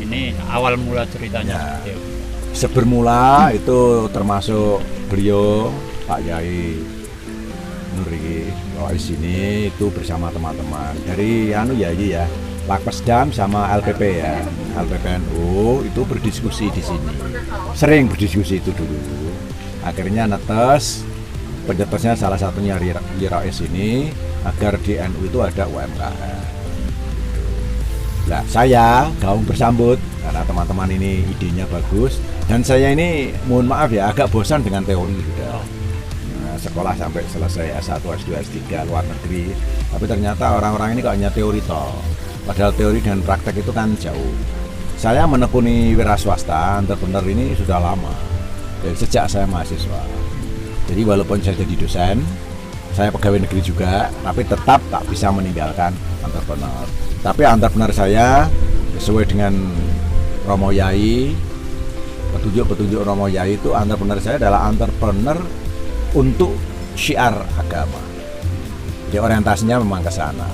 ini awal mula ceritanya Ya. seperti apa? Sebermula itu termasuk beliau Pak Yai Nuri Rois ini itu bersama teman-teman dari Yai ya, Lakpesdam sama LPP ya, LPPNU itu berdiskusi di sini, sering berdiskusi itu dulu. Akhirnya netes, pencetusnya salah satunya Rois ini agar di NU itu ada UMKM. Nah, saya gaung bersambut karena teman-teman ini idenya bagus dan saya ini mohon maaf ya agak bosan dengan teori sudah. Nah, sekolah sampai selesai S1, S2, S3 luar negeri, tapi ternyata orang-orang ini kok hanya teori toh. Padahal teori dan praktek itu kan jauh. Saya menekuni wira swasta, entrepreneur ini sudah lama. Dari sejak saya mahasiswa. Jadi walaupun saya jadi dosen, saya pegawai negeri juga, tapi tetap tak bisa meninggalkan entrepreneur. Tapi entrepreneur saya sesuai dengan Romo Yai, petunjuk Romo Yai itu entrepreneur saya adalah entrepreneur untuk syiar agama. Jadi orientasinya memang ke sana.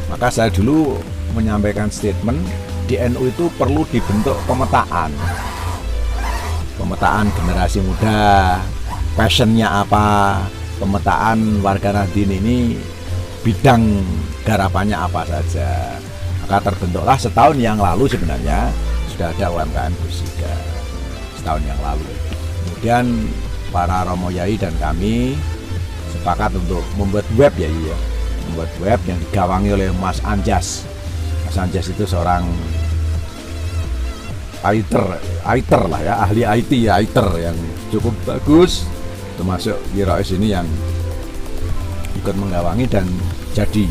Maka saya dulu menyampaikan statement di NU itu perlu dibentuk pemetaan generasi muda, passionnya apa, pemetaan warga Nahdien ini bidang garapannya apa saja. Maka terbentuklah setahun yang lalu sebenarnya sudah ada UMKM Gusika setahun yang lalu. Kemudian para Romo Yai dan kami sepakat untuk membuat web ya, membuat web yang digawangi oleh Mas Anjas. Mas Anjas itu seorang IT lah ya, ahli IT yang cukup bagus, termasuk Rois ini yang ikut menggawangi dan jadi.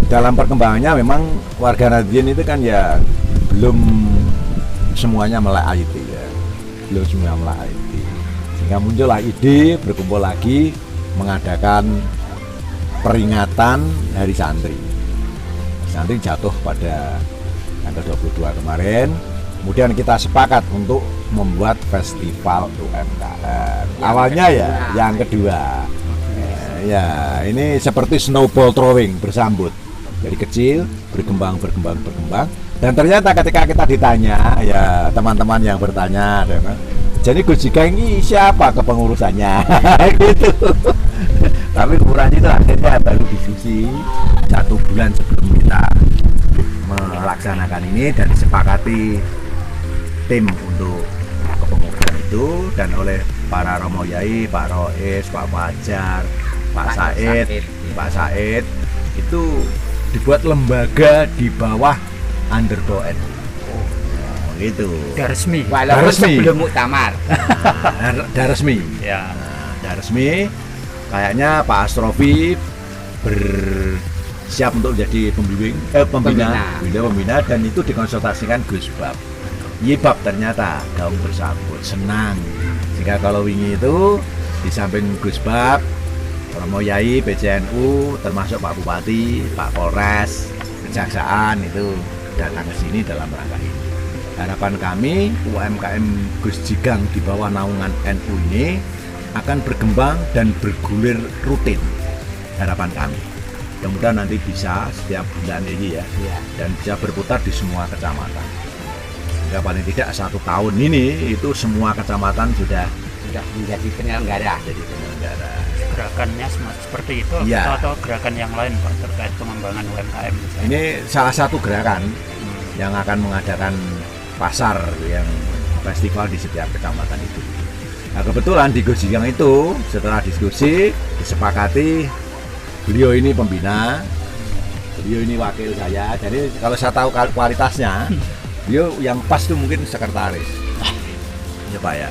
Dalam perkembangannya memang warga Nahdien itu kan ya belum semuanya melek IT ya, belum semua melek IT, sehingga muncullah ide berkumpul lagi mengadakan peringatan Hari Santri. Santri jatuh pada tanggal 22 kemarin. Kemudian kita sepakat untuk membuat festival UMKM. Awalnya ya, yang kedua. Ya, ini seperti snowball throwing, bersambut. Dari kecil, berkembang. Dan ternyata ketika kita ditanya, ya teman-teman yang bertanya, jadi Gusika ini siapa kepengurusannya? Gitu. Tapi ukurannya itu akhirnya baru diskusi 1 bulan sebelum kita melaksanakan ini dan disepakati tim untuk kepengurusan itu dan oleh para Romo Yai, Pak Rois, Pak Fajar, Pak Said itu dibuat lembaga di bawah Undergo NU. Gitu. Udah resmi. Walaupun sebelum muktamar. Udah resmi. Ya. Udah resmi. Kayaknya Pak Astrofi bersiap untuk jadi pembina dan itu dikonsultasikan Gus Bab. Yibab ternyata gaung bersambut, senang. Sehingga kalau wingi itu di samping Gus Bab, Romo Yai, PCNU, termasuk Pak Bupati, Pak Polres, Kejaksaan itu datang ke sini dalam rangka ini. Harapan kami UMKM Gus Jigang di bawah naungan NU ini akan berkembang dan bergulir rutin. Harapan kami. Mudah-mudahan nanti bisa setiap bulan ini ya, dan bisa berputar di semua kecamatan. Sehingga paling tidak 1 tahun ini itu semua kecamatan sudah menjadi penyelenggara. Gerakannya seperti itu Ya. atau gerakan yang lain Pak terkait pengembangan UMKM misalnya? Ini salah satu gerakan yang akan mengadakan pasar yang festival di setiap kecamatan itu. Nah kebetulan di Gus Jigang itu setelah diskusi disepakati beliau ini pembina, beliau ini wakil saya. Jadi kalau saya tahu kualitasnya, beliau yang pas tuh mungkin sekretaris. Ya Pak ya.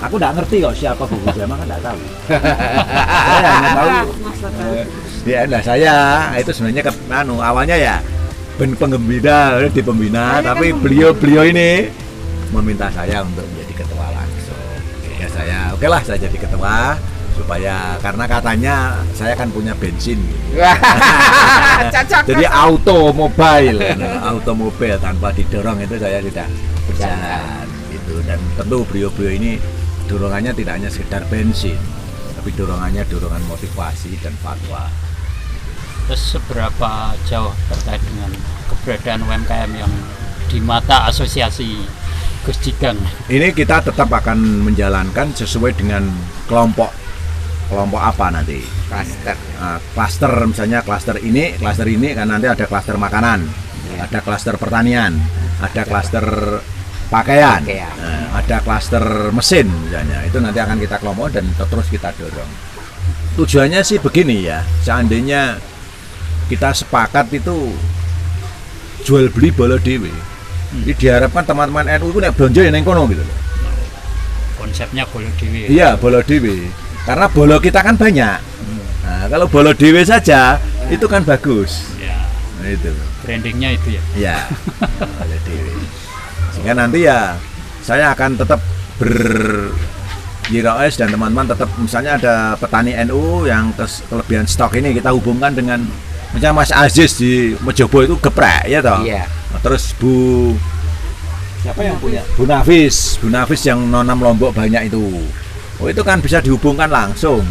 Aku nggak ngerti kok siapa Bu Gusema kan nggak tahu. Saya hanya tahu. Ya, nah saya itu sebenarnya awalnya ya penggembira di pembina, tapi beliau ini meminta saya untuk menjadi ketua langsung. Ya saya, oke lah saya jadi ketua supaya karena katanya saya kan punya bensin. Jadi automobil tanpa didorong itu saya tidak berjalan gitu. Dan tentu beliau ini dorongannya tidak hanya sekedar bensin, tapi dorongannya dorongan motivasi dan fatwa. Terus seberapa jauh terkait dengan keberadaan UMKM yang di mata asosiasi Gus Jigang? Ini kita tetap akan menjalankan sesuai dengan kelompok apa nanti. Klaster. Klaster, misalnya klaster ini kan nanti ada klaster makanan, ada klaster pertanian, ada klaster pakaian, ada klaster mesin misalnya. Itu nanti akan kita kelompok dan terus kita dorong. Tujuannya sih begini ya, seandainya kita sepakat itu jual beli bola dewe. Jadi diharapkan teman-teman NU itu nek belanja yang kono gitu loh. Konsepnya bola dewe. Iya, bola dewe. Karena bola kita kan banyak. Nah, kalau bola dewe saja itu kan bagus. Ya. Nah, itu. Brandingnya itu ya. Iya. Bola dewe. Sehingga nanti ya saya akan tetap YROS dan teman-teman tetap, misalnya ada petani NU yang kelebihan stok ini kita hubungkan dengan misalnya Mas Aziz di Mejobo itu geprek ya toh. Iya. Terus siapa yang punya? Bu Nafis yang nanam lombok banyak itu. Oh, itu kan bisa dihubungkan langsung.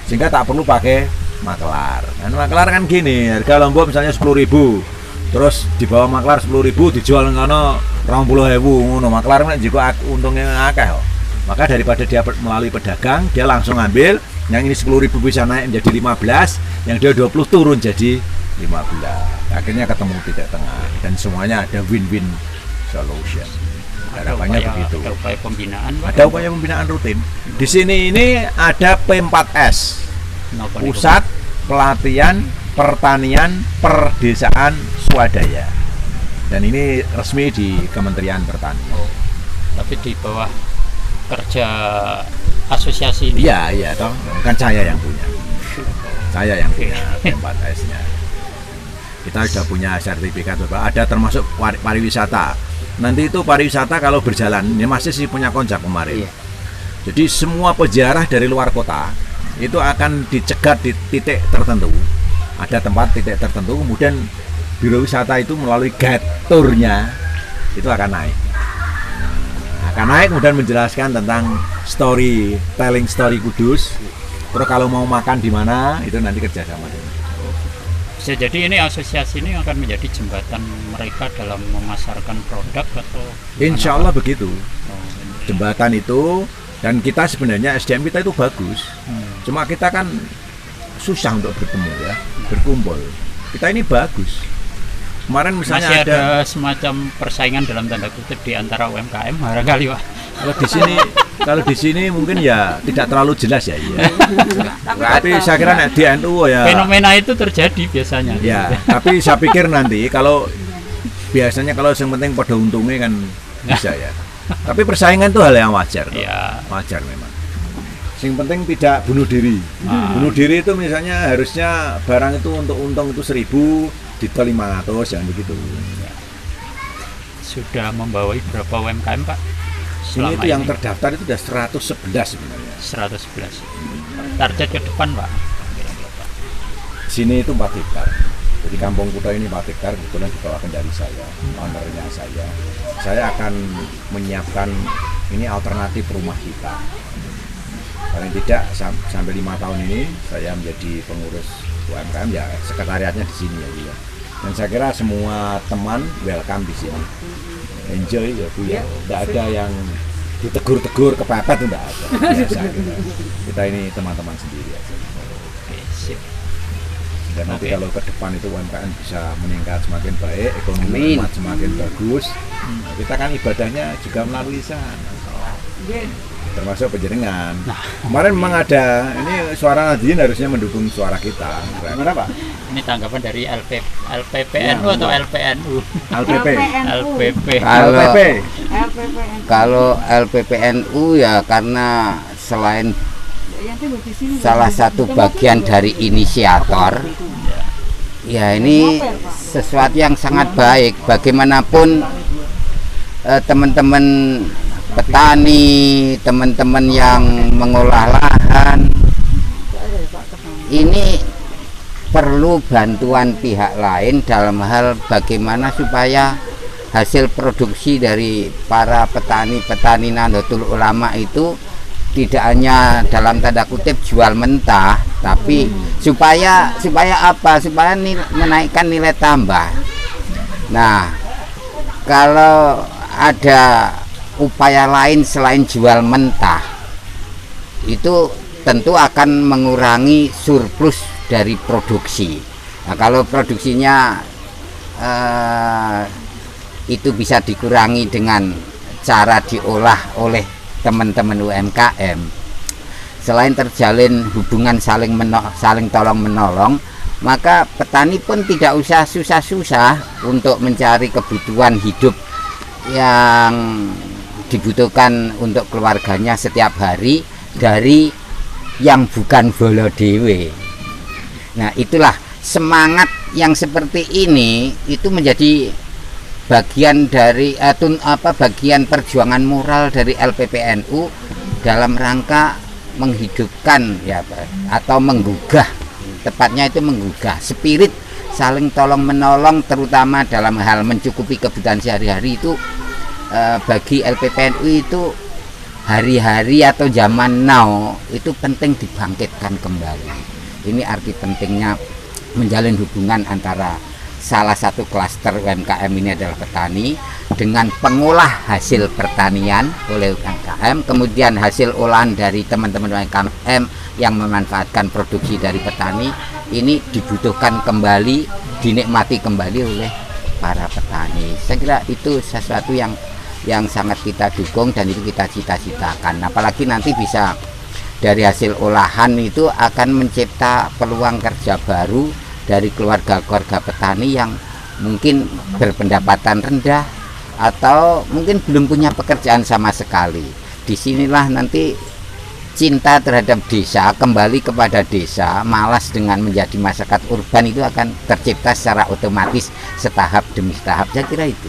Sehingga tak perlu pakai maklar. Kan maklar kan gini, harga lombok misalnya 10.000. Terus di bawah maklar 10.000 dijual ngono 20.000 ngono. Maklar kan juga untungnya akeh kok. Maka daripada dia melalui pedagang, dia langsung ambil yang ini 10.000 bisa naik menjadi 15, yang dia 20 turun jadi 15. Akhirnya ketemu titik tengah dan semuanya ada win-win solution. Harapannya begitu. Ada upaya pembinaan. Ada upaya pembinaan rutin. Di sini ini ada P4S. Pusat Pelatihan Pertanian Perdesaan Swadaya. Dan ini resmi di Kementerian Pertanian. Oh, tapi di bawah kerja asosiasi ini. Iya, toh. Kan saya yang punya. Saya yang punya P4S-nya. Kita sudah punya sertifikat, Bapak. Ada termasuk pariwisata. Nanti itu pariwisata kalau berjalan, ini masih sih punya konsep kemarin. Iya. Jadi semua peziarah dari luar kota itu akan dicegat di titik tertentu. Ada tempat titik tertentu, kemudian biro wisata itu melalui guide tour-nya itu akan naik. Kemudian menjelaskan tentang telling story Kudus. Terus kalau mau makan di mana itu nanti kerjasama dengan. Bisa jadi ini asosiasi ini akan menjadi jembatan mereka dalam memasarkan produk atau Insya Allah begitu. Oh, Jembatan itu, dan kita sebenarnya SDM kita itu bagus. Cuma kita kan susah untuk bertemu ya, berkumpul. Kita ini bagus. Kemarin misalnya masih ada semacam persaingan dalam tanda kutip di antara UMKM barangkali Pak. Kalau di sini mungkin ya tidak terlalu jelas ya. Iya. Tapi saya kira di NU ya fenomena itu terjadi biasanya. Ya, tapi saya pikir nanti kalau biasanya kalau yang penting pada untungnya kan bisa ya. Tapi persaingan itu hal yang wajar. Ya. Wajar memang. Yang penting tidak bunuh diri. Bunuh diri itu misalnya harusnya barang itu untuk untung itu 1.000 dijual 500, jangan begitu. Sudah membawa berapa UMKM Pak? Ini itu yang terdaftar itu sudah 111 sebenarnya. 111. Target ke depan Pak? Sini itu 4 hektar. Jadi kampung Kuta ini 4 hektar, kebetulan di bawah kendali saya, ownernya saya. Saya akan menyiapkan ini alternatif rumah kita. Paling tidak sampai 5 tahun ini saya menjadi pengurus UMKM ya, sekretariatnya di sini ya. Dan saya kira semua teman welcome di sini. Enjoy ya Bu ya. Tidak ada yang ditegur-tegur kepepet, itu tidak ada. Biasa kita ini teman-teman sendiri aja. Oke, sip. Dan nanti kalau ke depan itu UMKM bisa meningkat semakin baik, ekonomi umat semakin bagus. Kita kan ibadahnya juga melalui sana. Termasuk penjaringan. Kemarin memang ada, ini suara Nadine harusnya mendukung suara kita. Gimana Pak? Ini tanggapan dari LPPNU atau LPNU? LPP. LPP. Kalau LPPNU ya karena selain salah satu bagian dari inisiator, ya ini sesuatu yang sangat baik. Bagaimanapun teman-teman petani, teman-teman yang mengolah lahan ini perlu bantuan pihak lain dalam hal bagaimana supaya hasil produksi dari para petani-petani Nahdlatul Ulama itu tidak hanya dalam tanda kutip jual mentah, tapi supaya apa? Supaya menaikkan nilai tambah. Nah, Kalau ada upaya lain selain jual mentah, itu tentu akan mengurangi surplus dari produksi. Nah, kalau produksinya itu bisa dikurangi dengan cara diolah oleh teman-teman UMKM, selain terjalin hubungan saling tolong menolong, maka petani pun tidak usah susah-susah untuk mencari kebutuhan hidup yang dibutuhkan untuk keluarganya setiap hari dari yang bukan bolo dewe. Nah, itulah semangat yang seperti ini itu menjadi bagian dari bagian perjuangan moral dari LPPNU dalam rangka menghidupkan atau menggugah, tepatnya itu menggugah spirit saling tolong menolong, terutama dalam hal mencukupi kebutuhan sehari-hari itu. Bagi LPPNU itu hari-hari atau zaman now itu penting dibangkitkan kembali. Ini arti pentingnya menjalin hubungan antara salah satu klaster UMKM ini adalah petani dengan pengolah hasil pertanian oleh UMKM, kemudian hasil olahan dari teman-teman UMKM yang memanfaatkan produksi dari petani ini dibutuhkan kembali, dinikmati kembali oleh para petani. Saya kira itu sesuatu yang sangat kita dukung dan itu kita cita-citakan. Apalagi nanti bisa dari hasil olahan itu akan mencipta peluang kerja baru dari keluarga-keluarga petani yang mungkin berpendapatan rendah atau mungkin belum punya pekerjaan sama sekali. Disinilah nanti cinta terhadap desa, kembali kepada desa, malas dengan menjadi masyarakat urban itu akan tercipta secara otomatis setahap demi setahap. Saya kira itu.